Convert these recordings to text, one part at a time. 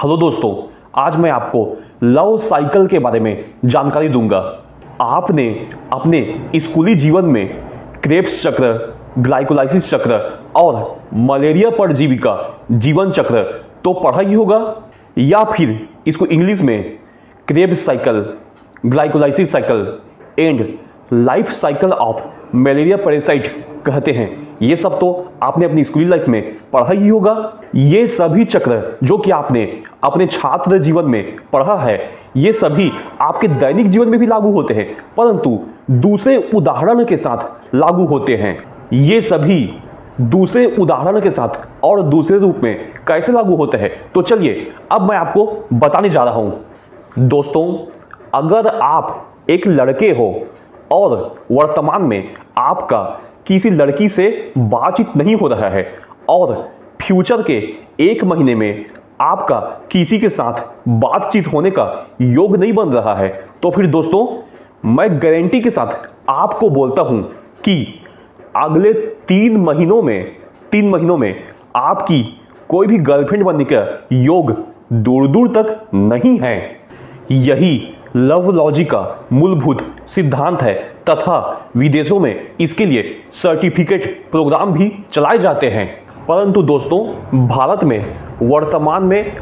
Hello दोस्तों, आज मैं आपको लव साइकिल के बारे में जानकारी दूंगा। आपने अपने स्कूली जीवन में क्रेब्स चक्र, ग्लाइकोलाइसिस चक्र और मलेरिया परजीवी का जीवन चक्र तो पढ़ा ही होगा, या फिर इसको इंग्लिश में Krebs cycle, glycolysis cycle and life cycle of malaria parasite कहते हैं। ये सब तो आपने अपनी स्कूली लाइफ में पढ़ा ही होगा। ये सभी चक्र जो कि आपने अपने छात्र जीवन में पढ़ा है, ये सभी आपके दैनिक जीवन में भी लागू होते हैं, परंतु दूसरे उदाहरण के साथ लागू होते हैं। ये सभी दूसरे उदाहरण के साथ और दूसरे रूप में कैसे लागू होते हैं, तो चलिए अब मैं आपको बताने जा रहा हूं। दोस्तों, अगर आप एक लड़के हो और वर्तमान में आपका किसी लड़की से बातचीत नहीं हो रहा है और फ्यूचर के 1 महीने में आपका किसी के साथ बातचीत होने का योग नहीं बन रहा है, तो फिर दोस्तों मैं गारंटी के साथ आपको बोलता हूं कि अगले 3 महीनों में आपकी कोई भी गर्लफ्रेंड बनने का योग दूर दूर तक नहीं है। यही लवलॉजी का मूलभूत सिद्धांत है तथा विदेशों में इसके लिए सर्टिफिकेट प्रोग्राम भी चलाए जाते हैं। परंतु दोस्तों, भारत में वर्तमान में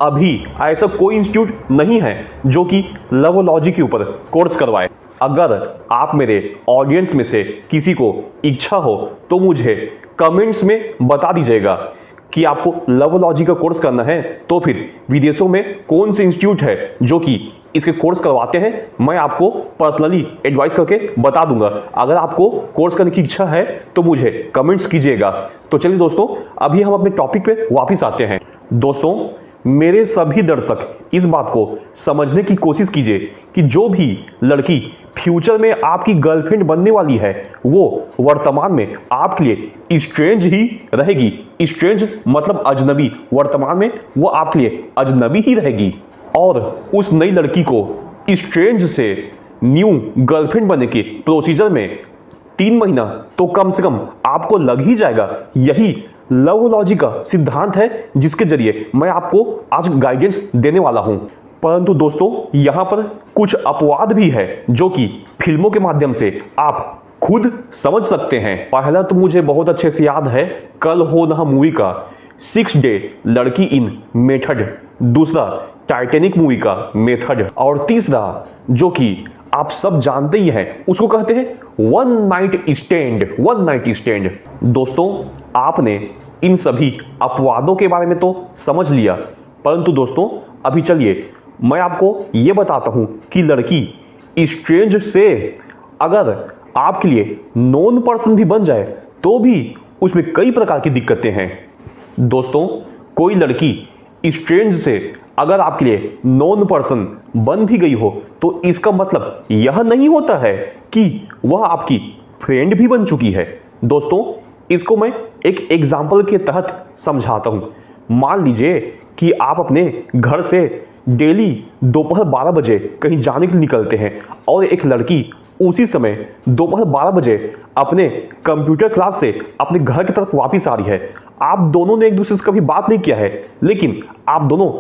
अभी ऐसा कोई इंस्टीट्यूट नहीं है जो कि लवलॉजी के ऊपर कोर्स करवाए। अगर आप मेरे ऑडियंस में से किसी को इच्छा हो तो मुझे कमेंट्स में बता दीजिएगा कि आपको लवलॉजी का कोर्स करना है, तो फिर विदेशों में कौन से इंस्टीट्यूट है जो कि इसके कोर्स करवाते हैं, मैं आपको पर्सनली एडवाइस करके बता दूंगा। अगर आपको कोर्स करने की इच्छा है तो मुझे कमेंट्स कीजिएगा। तो चलिए दोस्तों, अभी हम अपने टॉपिक पे वापस आते हैं। दोस्तों, मेरे सभी दर्शक इस बात को समझने की कोशिश कीजिए कि जो भी लड़की फ्यूचर में आपकी गर्लफ्रेंड बनने वाली है, वो वर्तमान में आपके लिए स्ट्रेंज ही रहेगी। स्ट्रेंज मतलब अजनबी, वर्तमान में वो आपके लिए अजनबी ही रहेगी। और उस नई लड़की को स्ट्रेंज से न्यू गर्लफ्रेंड बनने के प्रोसीजर में 3 महीना तो कम से कम आपको लग ही जाएगा। यही लवलॉजी का सिद्धांत है जिसके जरिए मैं आपको आज गाइडेंस देने वाला हूं। परंतु दोस्तों, यहां पर कुछ अपवाद भी है जो कि फिल्मों के माध्यम से आप खुद समझ सकते हैं। पहला तो मुझे बहुत अच्छे से याद है, कल हो ना मूवी का 6 डे लड़की इन मेथड, दूसरा टाइटैनिक मूवी का मेथड, और तीसरा जो कि आप सब जानते ही हैं उसको कहते हैं वन नाइट स्टैंड। दोस्तों, आपने इन सभी अपवादों के बारे में तो समझ लिया, परंतु दोस्तों अभी चलिए मैं आपको यह बताता हूं कि लड़की स्ट्रेंज से अगर आपके लिए नोन पर्सन भी बन जाए तो भी उसमें कई प्रकार की दिक्कतें हैं। दोस्तों, कोई लड़की स्ट्रेंज से अगर आपके लिए नॉन पर्सन बन भी गई हो तो इसका मतलब यह नहीं होता है कि वह आपकी फ्रेंड भी बन चुकी है। दोस्तों, इसको मैं एक एग्जाम्पल के तहत समझाता हूं। मान लीजिए कि आप अपने घर से डेली दोपहर 12 बजे कहीं जाने के लिए निकलते हैं और एक लड़की उसी समय दोपहर 12 बजे अपने कंप्यूटर क्लास से अपने घर की तरफ वापस आ रही है। आप दोनों ने एक दूसरे से कभी बात नहीं किया है, लेकिन आप दोनों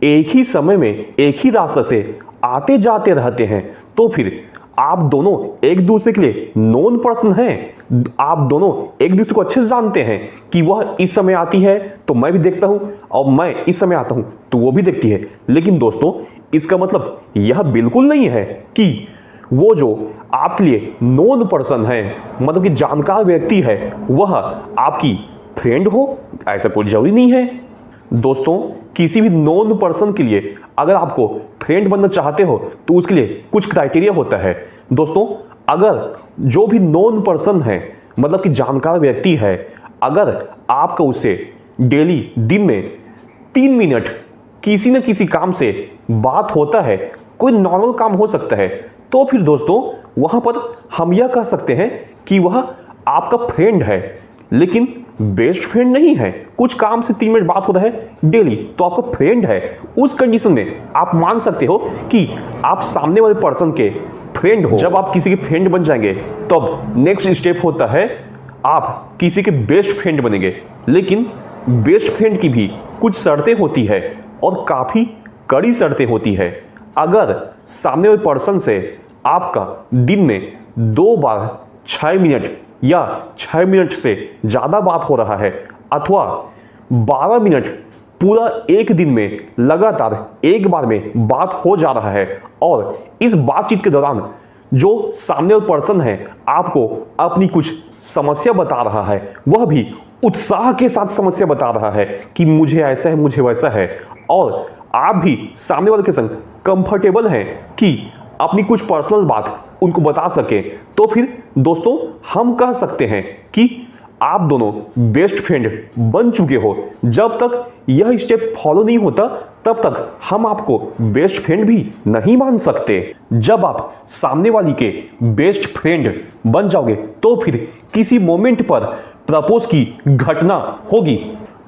एक ही समय में एक ही रास्ते से आते जाते रहते हैं, तो फिर आप दोनों एक दूसरे के लिए नोन पर्सन हैं। आप दोनों एक दूसरे को अच्छे से जानते हैं कि वह इस समय आती है तो मैं भी देखता हूं और मैं इस समय आता हूं तो वो भी देखती है। लेकिन दोस्तों, इसका मतलब यह बिल्कुल नहीं है कि वो जो आपके लिए नोन पर्सन है, मतलब कि जानकार व्यक्ति है, वह आपकी फ्रेंड हो, ऐसा कोई जरूरी नहीं है। दोस्तों, किसी भी नोन पर्सन के लिए अगर आपको फ्रेंड बनना चाहते हो तो उसके लिए कुछ क्राइटेरिया होता है। दोस्तों, अगर जो भी नोन पर्सन है, मतलब कि जानकार व्यक्ति है, अगर आपका उससे डेली दिन में 3 मिनट किसी न किसी काम से बात होता है, कोई नॉर्मल काम हो सकता है, तो फिर दोस्तों वहां पर हम यह कह सकते हैं कि वह आपका फ्रेंड है, लेकिन बेस्ट फ्रेंड नहीं है। कुछ काम से 3 मिनट बात हो रहा है डेली तो आपका फ्रेंड है। उस कंडीशन में आप मान सकते हो कि आप सामने वाले पर्सन के फ्रेंड हो। जब आप किसी के फ्रेंड बन जाएंगे तब नेक्स्ट स्टेप होता है आप किसी के बेस्ट फ्रेंड बनेंगे। लेकिन बेस्ट फ्रेंड की भी कुछ शर्तें होती है। और काफ़ी कड़ी शर्तें होती है। अगर सामने वाले पर्सन से आपका दिन में 2 बार 6 मिनट या 6 मिनट से ज़्यादा बात हो रहा है अथवा 12 मिनट पूरा एक दिन में लगातार एक बार में बात हो जा रहा है और इस बातचीत के दौरान जो सामने वाला पर्सन है आपको अपनी कुछ समस्या बता रहा है, वह भी उत्साह के साथ समस्या बता रहा है कि मुझे ऐसा है, मुझे वैसा है, और आप भी सामने वाले के संग कंफर्टेबल हैं कि अपनी कुछ पर्सनल बात उनको बता सके, तो फिर दोस्तों हम कह सकते हैं कि आप दोनों बेस्ट फ्रेंड बन चुके हो। जब तक यह स्टेप फॉलो नहीं होता तब तक हम आपको बेस्ट फ्रेंड भी नहीं मान सकते। जब आप सामने वाली के बेस्ट फ्रेंड बन जाओगे तो फिर किसी मोमेंट पर प्रपोज की घटना होगी।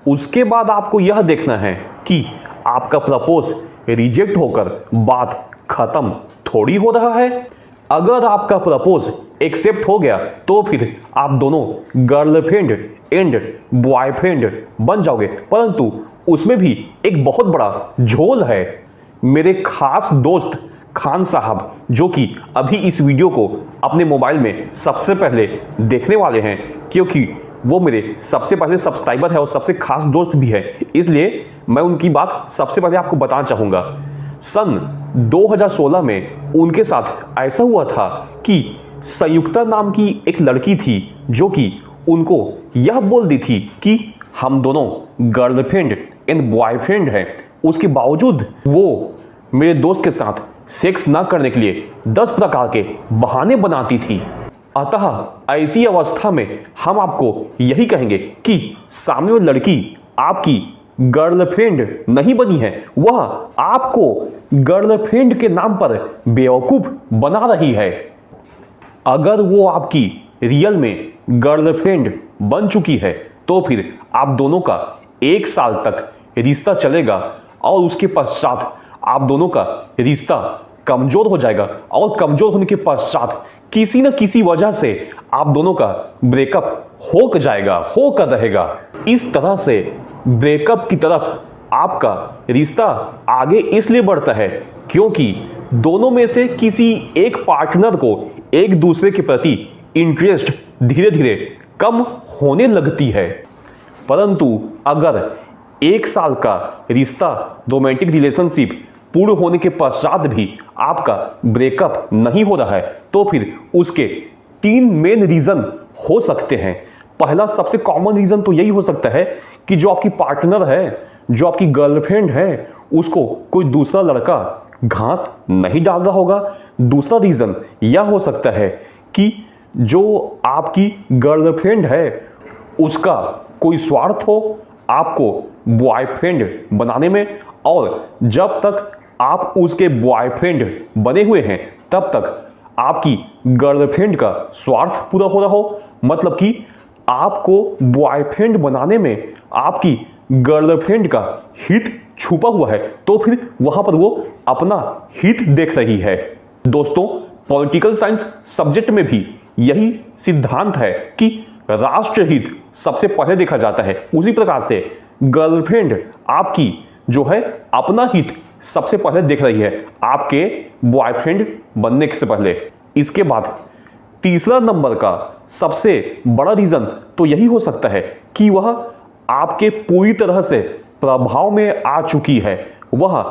उसके बाद आपको यह देखना है कि आपका प्रपोज रिजेक्ट होकर बात खत्म थोड़ी हो रहा है। अगर आपका प्रपोज एक्सेप्ट हो गया तो फिर आप दोनों गर्लफ्रेंड एंड बॉयफ्रेंड बन जाओगे, परंतु उसमें भी एक बहुत बड़ा झोल है। मेरे खास दोस्त खान साहब, जो कि अभी इस वीडियो को अपने मोबाइल में सबसे पहले देखने वाले हैं, क्योंकि वो मेरे सबसे पहले सब्सक्राइबर है और सबसे खास दोस्त भी है, इसलिए मैं उनकी बात सबसे पहले आपको बताना चाहूँगा। सन 2016 में उनके साथ ऐसा हुआ था कि संयुक्ता नाम की एक लड़की थी जो कि उनको यह बोल दी थी कि हम दोनों गर्लफ्रेंड एंड बॉयफ्रेंड हैं। उसके बावजूद वो मेरे दोस्त के साथ सेक्स ना करने के लिए 10 प्रकार के बहाने बनाती थी। अतः ऐसी अवस्था में हम आपको यही कहेंगे कि सामने वाली लड़की आपकी गर्लफ्रेंड नहीं बनी है, वह आपको गर्लफ्रेंड के नाम पर बेवकूफ बना रही है। अगर वो आपकी रियल में गर्लफ्रेंड बन चुकी है तो फिर आप दोनों का 1 साल तक रिश्ता चलेगा और उसके पश्चात आप दोनों का रिश्ता कमजोर हो जाएगा और कमजोर होने के पश्चात किसी न किसी वजह से आप दोनों का ब्रेकअप होकर रहेगा। इस तरह से ब्रेकअप की तरफ आपका रिश्ता आगे इसलिए बढ़ता है क्योंकि दोनों में से किसी एक पार्टनर को एक दूसरे के प्रति इंटरेस्ट धीरे धीरे कम होने लगती है। परंतु अगर 1 साल का रिश्ता, रोमांटिक रिलेशनशिप पूर्ण होने के पश्चात भी आपका ब्रेकअप नहीं हो रहा है तो फिर उसके 3 मेन रीजन हो सकते हैं। पहला सबसे कॉमन रीजन तो यही हो सकता है कि जो आपकी पार्टनर है, जो आपकी गर्लफ्रेंड है, उसको कोई दूसरा लड़का घास नहीं डाल रहा होगा। दूसरा रीजन यह हो सकता है कि जो आपकी गर्लफ्रेंड है उसका कोई स्वार्थ हो आपको बॉयफ्रेंड बनाने में, और जब तक आप उसके बॉयफ्रेंड बने हुए हैं तब तक आपकी गर्लफ्रेंड का स्वार्थ पूरा हो रहा हो। मतलब कि आपको बॉयफ्रेंड बनाने में आपकी गर्लफ्रेंड का हित छुपा हुआ है, तो फिर वहां पर वो अपना हित देख रही है। दोस्तों, पॉलिटिकल साइंस सब्जेक्ट में भी यही सिद्धांत है कि राष्ट्रहित सबसे पहले देखा जाता है। उसी प्रकार से गर्लफ्रेंड आपकी जो है अपना हित सबसे पहले देख रही है आपके बॉयफ्रेंड बनने से पहले। इसके बाद तीसरा नंबर का सबसे बड़ा रीजन तो यही हो सकता है कि वह आपके पूरी तरह से प्रभाव में आ चुकी है, वह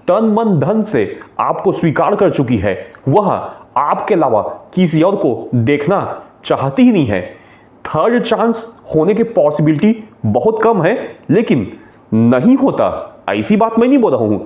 तन मन धन से आपको स्वीकार कर चुकी है, वह आपके अलावा किसी और को देखना चाहती ही नहीं है। थर्ड चांस होने की पॉसिबिलिटी बहुत कम है, लेकिन नहीं होता ऐसी बात मैं नहीं बोल रहा हूं।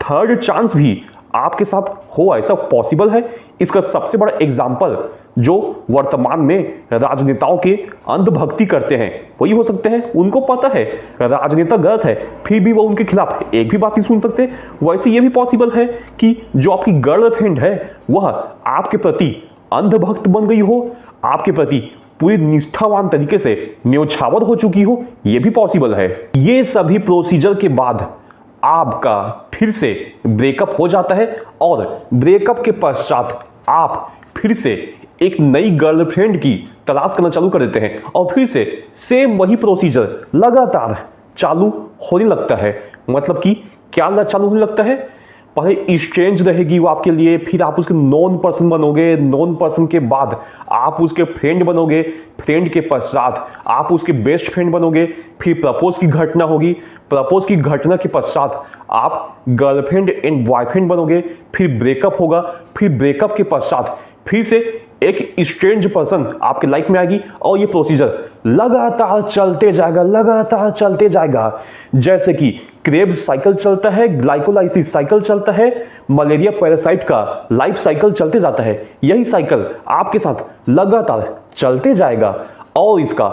थर्ड चांस भी आपके साथ हो ऐसा पॉसिबल है। इसका सबसे बड़ा एग्जाम्पल जो वर्तमान में राजनेताओं के अंधभक्ति करते हैं वही हो सकते हैं। उनको पता है राजनेता गलत है, फिर भी वो उनके खिलाफ एक भी बात नहीं सुन सकते। वैसे ये भी पॉसिबल है कि जो आपकी गर्लफ्रेंड है वह आपके प्रति अंधभक्त बन गई हो, आपके प्रति पूरी निष्ठावान तरीके से न्योछावर हो चुकी हो, ये भी पॉसिबल है। ये सभी प्रोसीजर के बाद आपका फिर से ब्रेकअप हो जाता है और ब्रेकअप के पश्चात आप फिर से एक नई गर्लफ्रेंड की तलाश करना चालू कर देते हैं और फिर से सेम वही प्रोसीजर लगातार चालू होने लगता है। मतलब कि क्या चालू होने लगता है? पहले स्ट्रेंज रहेगी वो आपके लिए, फिर आप उसके नॉन पर्सन बनोगे, नॉन पर्सन के बाद आप उसके फ्रेंड बनोगे, फ्रेंड के पश्चात आप उसके बेस्ट फ्रेंड बनोगे, फिर प्रपोज की घटना होगी, प्रपोज की घटना के पश्चात आप गर्लफ्रेंड एंड बॉयफ्रेंड बनोगे, फिर ब्रेकअप होगा, फिर ब्रेकअप के पश्चात फिर से एक स्ट्रेंज पर्सन आपके लाइफ में आएगी और ये प्रोसीजर लगातार चलते जाएगा, लगातार चलते जाएगा। जैसे कि क्रेब्स साइकिल चलता है, ग्लाइकोलाइसिस साइकिल चलता है, मलेरिया पैरासाइट का लाइफ साइकिल चलते जाता है, यही साइकिल आपके साथ लगातार चलते जाएगा। और इसका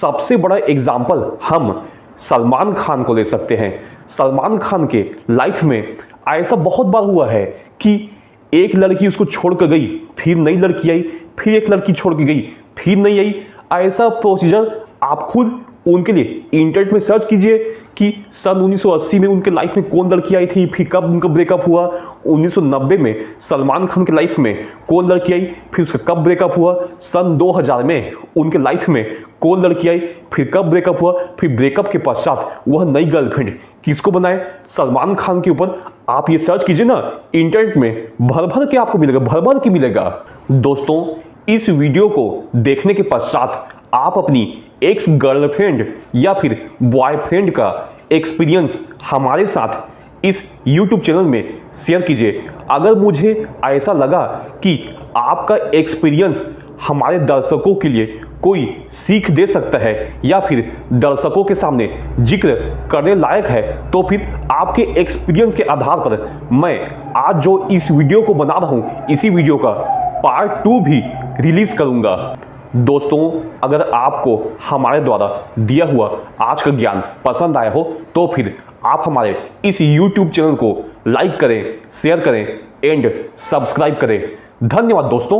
सबसे बड़ा एग्जाम्पल हम सलमान खान को ले सकते हैं। सलमान खान के लाइफ में ऐसा बहुत बार हुआ है कि एक लड़की उसको छोड़ कर गई, फिर नई लड़की आई, फिर एक लड़की छोड़ के गई, फिर नहीं आई। ऐसा प्रोसीजर आप खुद उनके लिए इंटरनेट में सर्च कीजिए कि सन 1980 में उनके लाइफ में कौन लड़की आई थी, फिर कब उनका ब्रेकअप हुआ। 1990 में सलमान खान के लाइफ में कौन लड़की आई, फिर उसका कब ब्रेकअप हुआ। सन 2000 में उनके लाइफ में कौन लड़की आई, फिर कब ब्रेकअप हुआ। फिर ब्रेकअप के पश्चात वह नई गर्लफ्रेंड किसको बनाए, सलमान खान के ऊपर आप ये सर्च कीजिए ना इंटरनेट में, भर भर के आपको मिलेगा, भर भर के मिलेगा। दोस्तों, इस वीडियो को देखने के पश्चात आप अपनी एक्स गर्लफ्रेंड या फिर बॉयफ्रेंड का एक्सपीरियंस हमारे साथ इस YouTube चैनल में शेयर कीजिए। अगर मुझे ऐसा लगा कि आपका एक्सपीरियंस हमारे दर्शकों के लिए कोई सीख दे सकता है या फिर दर्शकों के सामने जिक्र करने लायक है, तो फिर आपके एक्सपीरियंस के आधार पर मैं आज जो इस वीडियो को बना रहा हूं, इसी वीडियो का पार्ट 2 भी रिलीज करूंगा। दोस्तों, अगर आपको हमारे द्वारा दिया हुआ आज का ज्ञान पसंद आया हो तो फिर आप हमारे इस YouTube चैनल को लाइक करें, शेयर करें एंड सब्सक्राइब करें। धन्यवाद दोस्तों।